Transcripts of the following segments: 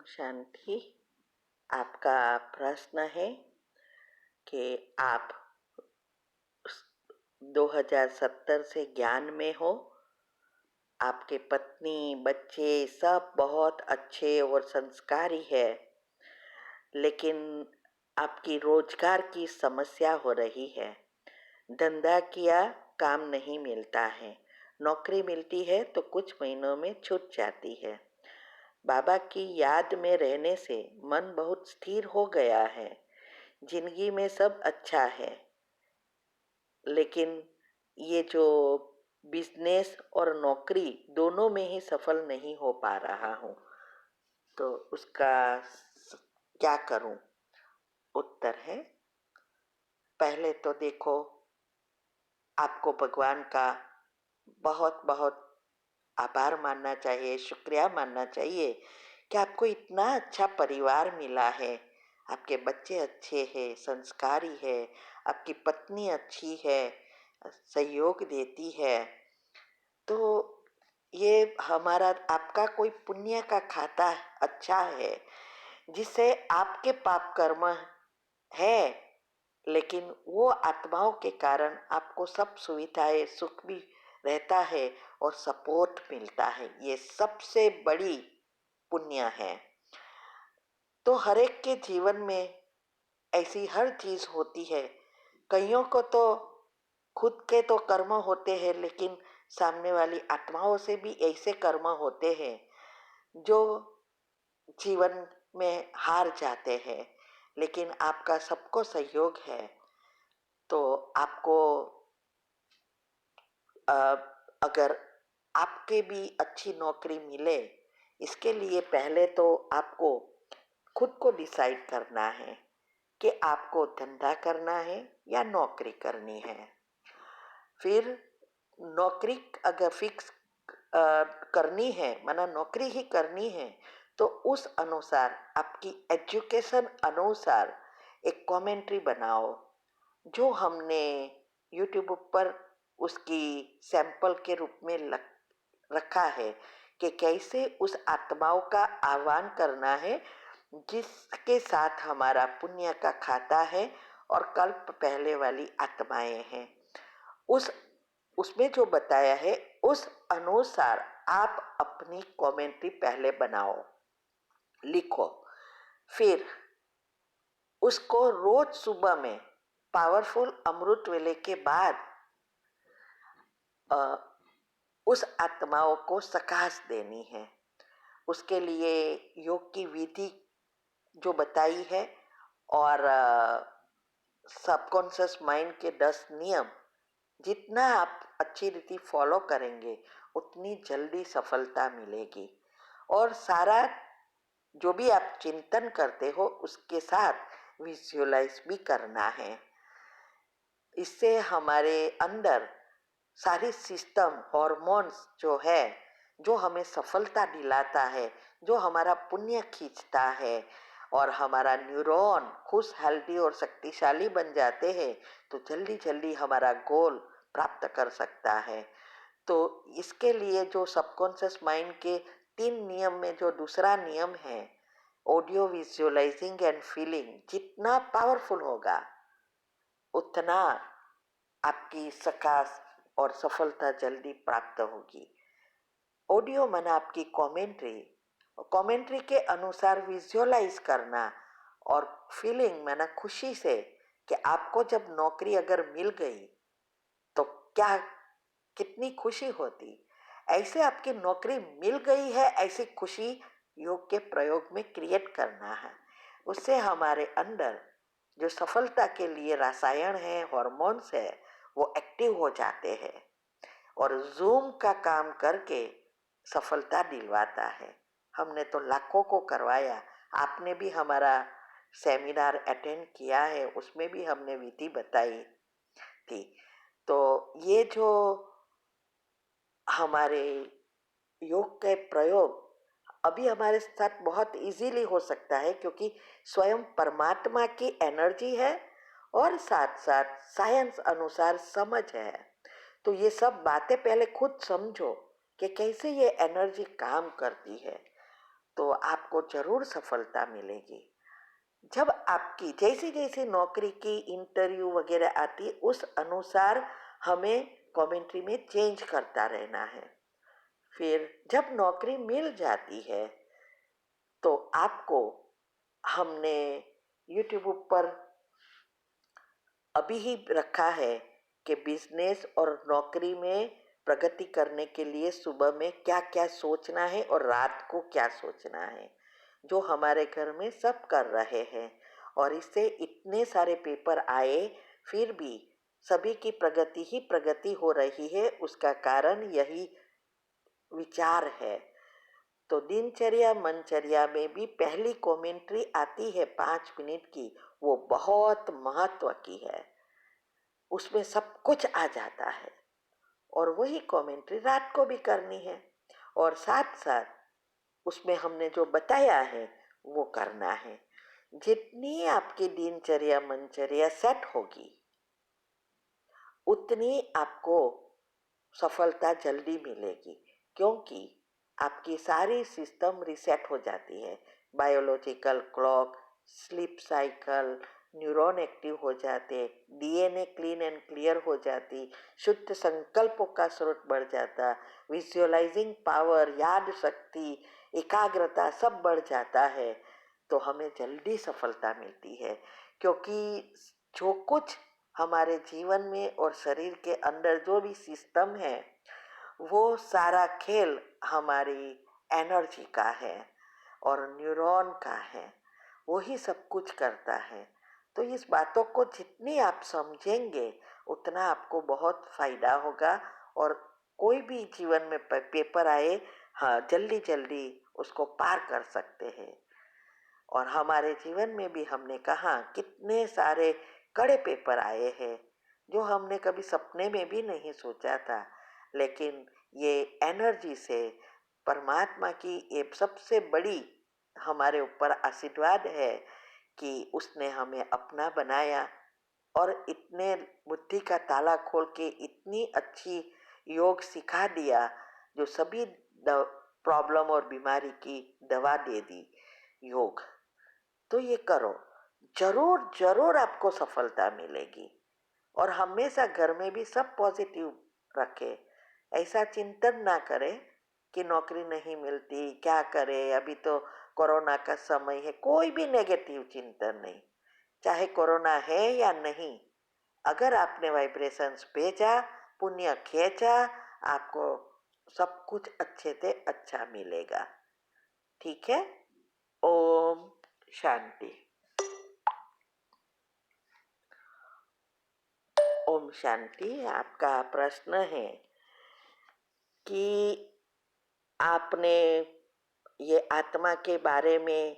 शांति। आपका प्रश्न है कि आप 2070 से ज्ञान में हो, आपके पत्नी बच्चे सब बहुत अच्छे और संस्कारी है, लेकिन आपकी रोजगार की समस्या हो रही है। धंधा किया काम नहीं मिलता है, नौकरी मिलती है तो कुछ महीनों में छूट जाती है। बाबा की याद में रहने से मन बहुत स्थिर हो गया है। जिंदगी में सब अच्छा है, लेकिन ये जो बिजनेस और नौकरी दोनों में ही सफल नहीं हो पा रहा हूँ, तो उसका क्या करूँ? उत्तर है, पहले तो देखो, आपको भगवान का बहुत बहुत आभार मानना चाहिए, शुक्रिया मानना चाहिए कि आपको इतना अच्छा परिवार मिला है। आपके बच्चे अच्छे हैं, संस्कारी है, आपकी पत्नी अच्छी है, सहयोग देती है। तो ये हमारा आपका कोई पुण्य का खाता अच्छा है, जिससे आपके पाप कर्म है, लेकिन वो आत्माओं के कारण आपको सब सुविधाएं सुख भी रहता है और सपोर्ट मिलता है। ये सबसे बड़ी पुण्य है। तो हर एक के जीवन में ऐसी हर चीज होती है। कईयों को तो खुद के तो कर्म होते हैं, लेकिन सामने वाली आत्माओं से भी ऐसे कर्म होते हैं जो जीवन में हार जाते हैं। लेकिन आपका सबको सहयोग है, तो आपको अगर आपके भी अच्छी नौकरी मिले, इसके लिए पहले तो आपको खुद को डिसाइड करना है कि आपको धंधा करना है या नौकरी करनी है। फिर नौकरी अगर फिक्स करनी है, माना नौकरी ही करनी है, तो उस अनुसार आपकी एजुकेशन अनुसार एक कमेंट्री बनाओ, जो हमने यूट्यूब पर उसकी सैंपल के रूप में रखा है कि कैसे उस आत्माओं का आह्वान करना है जिसके साथ हमारा पुण्य का खाता है और कल्प पहले वाली आत्माएं हैं। उसमें जो बताया है उस अनुसार आप अपनी कमेंट्री पहले बनाओ, लिखो। फिर उसको रोज सुबह में पावरफुल अमृत वेले के बाद उस आत्माओं को सकाश देनी है। उसके लिए योग की विधि जो बताई है और सबकॉन्शियस माइंड के 10 नियम, जितना आप अच्छी रीति फॉलो करेंगे उतनी जल्दी सफलता मिलेगी। और सारा जो भी आप चिंतन करते हो उसके साथ विजुअलाइज भी करना है। इससे हमारे अंदर सारी सिस्टम हार्मोन्स जो है, जो हमें सफलता दिलाता है, जो हमारा पुण्य खींचता है और हमारा न्यूरॉन खुश, हेल्दी और शक्तिशाली बन जाते हैं, तो जल्दी जल्दी हमारा गोल प्राप्त कर सकता है। तो इसके लिए जो सबकॉन्शियस माइंड के 3 नियम में जो दूसरा नियम है, ऑडियो विजुअलाइजिंग एंड फीलिंग, जितना पावरफुल होगा उतना आपकी सकाश और सफलता जल्दी प्राप्त होगी। ऑडियो माना आपकी कमेंट्री, कमेंट्री के अनुसार विजुअलाइज करना, और फीलिंग माना खुशी से कि आपको जब नौकरी अगर मिल गई तो क्या कितनी खुशी होती। ऐसे आपकी नौकरी मिल गई है, ऐसी खुशी योग के प्रयोग में क्रिएट करना है। उससे हमारे अंदर जो सफलता के लिए रसायन है, हार्मोन्स है, वो एक्टिव हो जाते हैं और जूम का काम करके सफलता दिलवाता है। हमने तो लाखों को करवाया, आपने भी हमारा सेमिनार अटेंड किया है, उसमें भी हमने विधि बताई थी। तो ये जो हमारे योग के प्रयोग अभी हमारे साथ बहुत इजीली हो सकता है, क्योंकि स्वयं परमात्मा की एनर्जी है और साथ साथ साइंस अनुसार समझ है। तो ये सब बातें पहले खुद समझो कि कैसे ये एनर्जी काम करती है। तो आपको जरूर सफलता मिलेगी। जब आपकी जैसी जैसी नौकरी की इंटरव्यू वगैरह आती, उस अनुसार हमें कमेंट्री में चेंज करता रहना है। फिर जब नौकरी मिल जाती है तो आपको हमने यूट्यूब पर अभी ही रखा है कि बिजनेस और नौकरी में प्रगति करने के लिए सुबह में क्या क्या सोचना है और रात को क्या सोचना है, जो हमारे घर में सब कर रहे हैं। और इससे इतने सारे पेपर आए, फिर भी सभी की प्रगति ही प्रगति हो रही है। उसका कारण यही विचार है। तो दिनचर्या मनचर्या में भी पहली कमेंट्री आती है 5 मिनट की, वो बहुत महत्व की है। उसमें सब कुछ आ जाता है और वही कमेंट्री रात को भी करनी है, और साथ साथ उसमें हमने जो बताया है वो करना है। जितनी आपकी दिनचर्या मनचर्या सेट होगी, उतनी आपको सफलता जल्दी मिलेगी, क्योंकि आपकी सारी सिस्टम रिसेट हो जाती है। Biological clock, sleep cycle, neuron active हो जाते, डीएनए क्लीन एंड क्लियर हो जाती, शुद्ध संकल्पों का स्रोत बढ़ जाता, विजुअलाइजिंग पावर, याद शक्ति, एकाग्रता सब बढ़ जाता है। तो हमें जल्दी सफलता मिलती है, क्योंकि जो कुछ हमारे जीवन में और शरीर के अंदर जो भी सिस्टम है, वो सारा खेल हमारी एनर्जी का है और न्यूरॉन का है, वही सब कुछ करता है। तो इस बातों को जितनी आप समझेंगे उतना आपको बहुत फायदा होगा, और कोई भी जीवन में पेपर आए, हाँ, जल्दी जल्दी उसको पार कर सकते हैं। और हमारे जीवन में भी हमने कहा कितने सारे कड़े पेपर आए हैं, जो हमने कभी सपने में भी नहीं सोचा था। लेकिन ये एनर्जी से, परमात्मा की ये सबसे बड़ी हमारे ऊपर आशीर्वाद है कि उसने हमें अपना बनाया और इतने बुद्धि का ताला खोल के इतनी अच्छी योग सिखा दिया, जो सभी प्रॉब्लम और बीमारी की दवा दे दी, योग। तो ये करो, जरूर जरूर आपको सफलता मिलेगी। और हमेशा घर में भी सब पॉजिटिव रखे, ऐसा चिंतन ना करें कि नौकरी नहीं मिलती, क्या करे, अभी तो कोरोना का समय है। कोई भी नेगेटिव चिंतन नहीं, चाहे कोरोना है या नहीं। अगर आपने वाइब्रेशंस भेजा, पुण्य खींचा, आपको सब कुछ अच्छे से अच्छा मिलेगा। ठीक है। ओम शांति। ओम शांति। आपका प्रश्न है कि आपने ये आत्मा के बारे में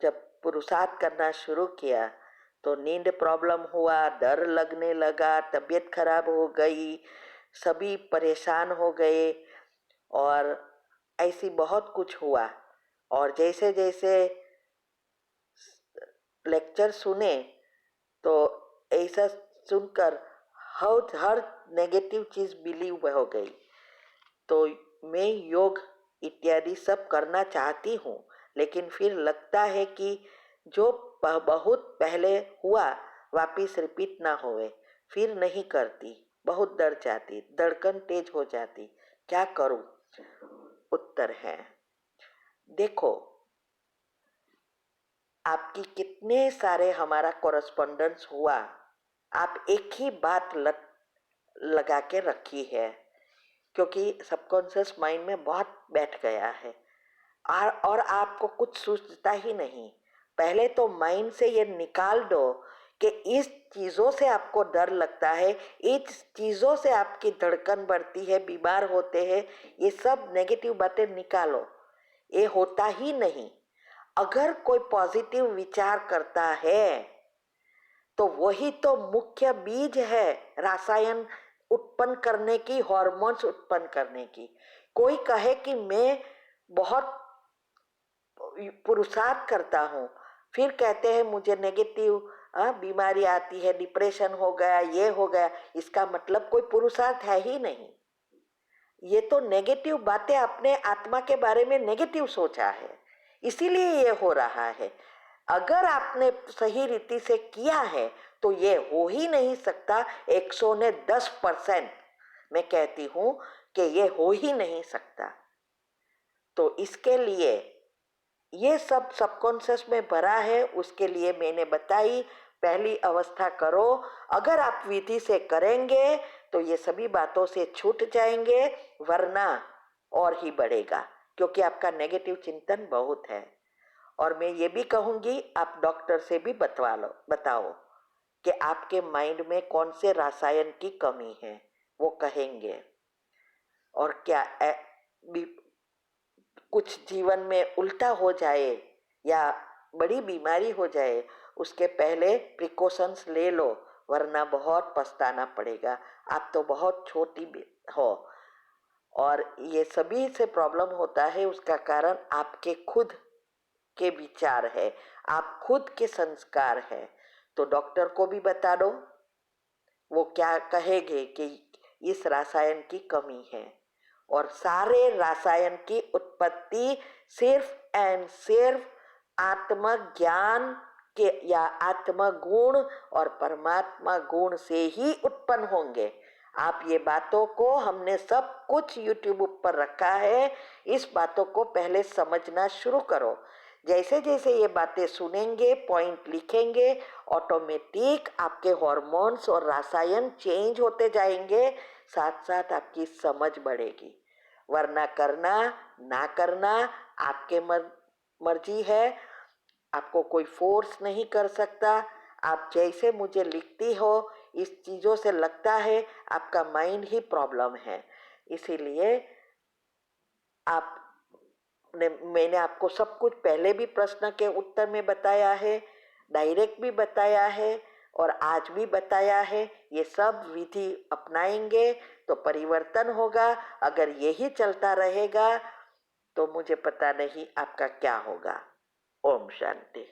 जब पुरुषार्थ करना शुरू किया तो नींद प्रॉब्लम हुआ, डर लगने लगा, तबीयत खराब हो गई, सभी परेशान हो गए और ऐसी बहुत कुछ हुआ। और जैसे जैसे लेक्चर सुने तो ऐसा सुनकर हर नेगेटिव चीज़ बिलीव हो गई। तो मैं योग इत्यादि सब करना चाहती हूँ, लेकिन फिर लगता है कि जो बहुत पहले हुआ वापिस रिपीट ना होवे। फिर नहीं करती, बहुत डर जाती, धड़कन तेज हो जाती, क्या करूँ? उत्तर है, देखो, आपकी कितने सारे हमारा कॉरेस्पॉन्डेंस हुआ, आप एक ही बात लगा के रखी है, क्योंकि सबकॉन्शियस माइंड में बहुत बैठ गया है और आपको कुछ सूझता ही नहीं। पहले तो माइंड से ये निकाल दो कि इस चीज़ों से आपको डर लगता है, इस चीज़ों से आपकी धड़कन बढ़ती है, बीमार होते हैं, ये सब नेगेटिव बातें निकालो, ये होता ही नहीं। अगर कोई पॉजिटिव विचार करता है तो वही तो मुख्य बीज है रासायन उत्पन्न करने की, हार्मोन्स उत्पन्न करने की। कोई कहे कि मैं बहुत पुरुषार्थ करता हूँ, फिर कहते हैं मुझे नेगेटिव बीमारी आती है, डिप्रेशन हो गया, ये हो गया, इसका मतलब कोई पुरुषार्थ है ही नहीं। ये तो नेगेटिव बातें अपने आत्मा के बारे में नेगेटिव सोचा है, इसीलिए ये हो रहा है। अगर आपने सही रीति से किया है तो ये हो ही नहीं सकता। 110% मैं कहती हूं कि ये हो ही नहीं सकता। तो इसके लिए ये सब सबकॉन्शियस में भरा है, उसके लिए मैंने बताई पहली अवस्था करो। अगर आप विधि से करेंगे तो ये सभी बातों से छूट जाएंगे, वरना और ही बढ़ेगा, क्योंकि आपका नेगेटिव चिंतन बहुत है। और मैं ये भी कहूंगी, आप डॉक्टर से भी बताओ कि आपके माइंड में कौन से रसायन की कमी है, वो कहेंगे। और क्या कुछ जीवन में उल्टा हो जाए या बड़ी बीमारी हो जाए, उसके पहले प्रिकॉशंस ले लो, वरना बहुत पछताना पड़ेगा। आप तो बहुत छोटी भी हो, और ये सभी से प्रॉब्लम होता है, उसका कारण आपके खुद के विचार है, आप खुद के संस्कार है। तो डॉक्टर को भी बता दो, वो क्या कहेंगे कि इस रसायन की कमी है। और सारे रसायन की उत्पत्ति सिर्फ एंड सिर्फ आत्मज्ञान के या आत्म गुण और परमात्मा गुण से ही उत्पन्न होंगे। आप ये बातों को, हमने सब कुछ यूट्यूब पर रखा है, इस बातों को पहले समझना शुरू करो। जैसे जैसे ये बातें सुनेंगे, पॉइंट लिखेंगे, ऑटोमेटिक आपके हार्मोन्स और रसायन चेंज होते जाएंगे, साथ साथ आपकी समझ बढ़ेगी। वरना करना ना करना आपके मर्जी है, आपको कोई फोर्स नहीं कर सकता। आप जैसे मुझे लिखती हो, इस चीज़ों से लगता है आपका माइंड ही प्रॉब्लम है। इसीलिए आप मैंने आपको सब कुछ पहले भी प्रश्न के उत्तर में बताया है, डायरेक्ट भी बताया है, और आज भी बताया है। ये सब विधि अपनाएंगे तो परिवर्तन होगा। अगर यही चलता रहेगा तो मुझे पता नहीं आपका क्या होगा। ओम शांति।